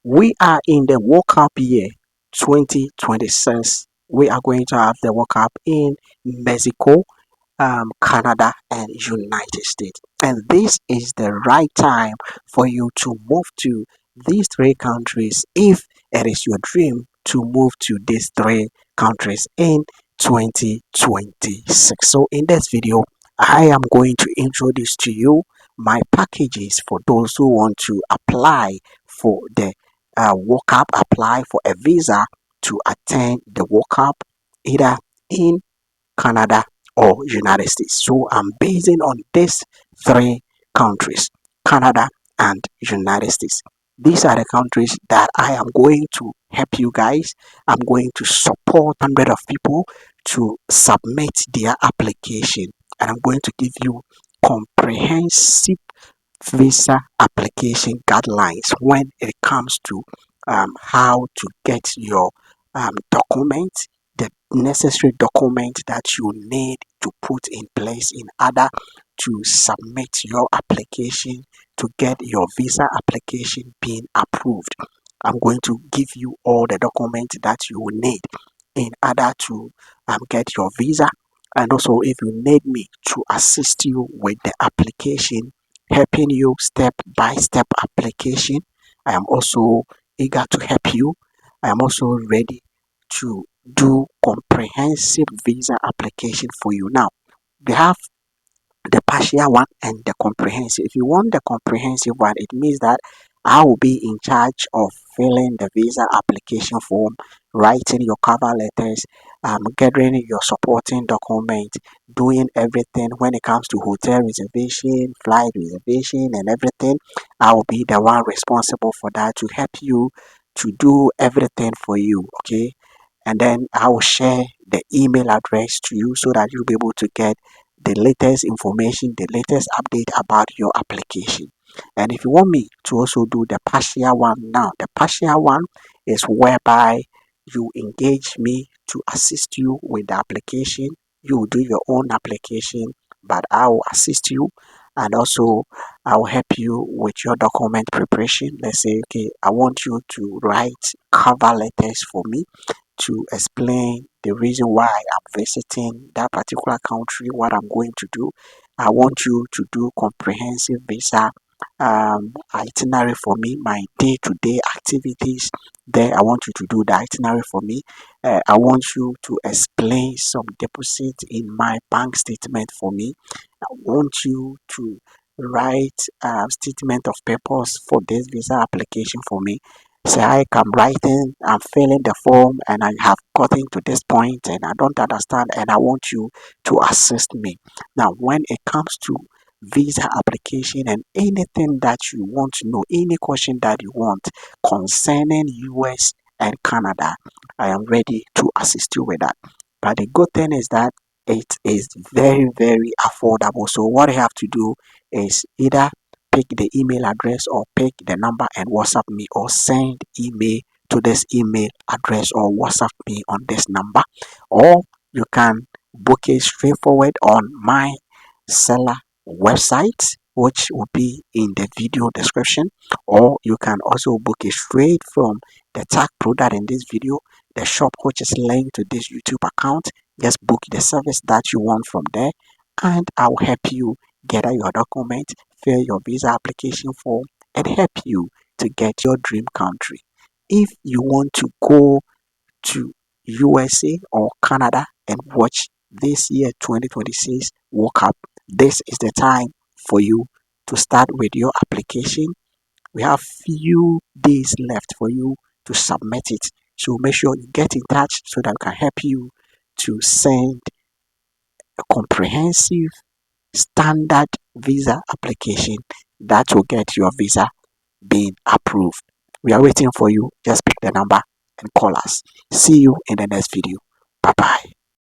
We are in the World Cup year 2026. We are going to have the World Cup in Mexico, Canada, and United States. And this is the right time for you to move to these three countries if it is your dream to move to these three countries in 2026. So in this video, I am going to introduce to you my packages for those who want to apply for the World Cup, apply for a visa to attend the World Cup either in Canada or United States. So I'm basing on these three countries, Canada and United States. These are the countries that I am going to help you guys. I'm going to support hundreds of people to submit their application, and I'm going to give you comprehensive visa application guidelines when it comes to how to get your document, the necessary document that you need to put in place in order to submit your application to get your visa application being approved. I'm going to give you all the documents that you will need in order to get your visa. And also, if you need me to assist you with the application, helping you step by step application, I am also eager to help you. I am also ready to do comprehensive visa application for you. Now, we have the partial one and the comprehensive. If you want the comprehensive one, it means that I will be in charge of filling the visa application form, writing your cover letters, gathering your supporting document, doing everything when it comes to hotel reservation, flight reservation, and everything. I will be the one responsible for that to help you to do everything for you. Okay, and then I will share the email address to you so that you'll be able to get the latest information, the latest update about your application. And if you want me to also do the partial one now, the partial one is whereby you engage me to assist you with the application. You will do your own application, but I will assist you, and also I will help you with your document preparation. Let's say, okay, I want you to write cover letters for me to explain the reason why I'm visiting that particular country, what I'm going to do. I want you to do comprehensive visa itinerary for me, my day-to-day activities. There, I want you to do the itinerary for me. I want you to explain some deposit in my bank statement for me. I want you to write a statement of purpose for this visa application for me. Say, I am writing, I'm filling the form, and I have gotten to this point and I don't understand, and I want you to assist me. Now, when it comes to visa application and anything that you want to know, any question that you want concerning US and Canada, I am ready to assist you with that. But the good thing is that it is very, very affordable. So what you have to do is either pick the email address or pick the number and WhatsApp me, or send email to this email address or WhatsApp me on this number, or you can book it straightforward on my seller website, which will be in the video description, or you can also book it straight from the tag product in this video, the shop which is linked to this YouTube account. Just book the service that you want from there, and I will help you gather your document, fill your visa application form, and help you to get your dream country. If you want to go to USA or Canada and watch this year 2026 World Cup, this is the time for you to start with your application. We have few days left for you to submit it. So make sure you get in touch so that we can help you to send a comprehensive standard visa application that will get your visa being approved. We are waiting for you. Just pick the number and call us. See you in the next video. Bye bye.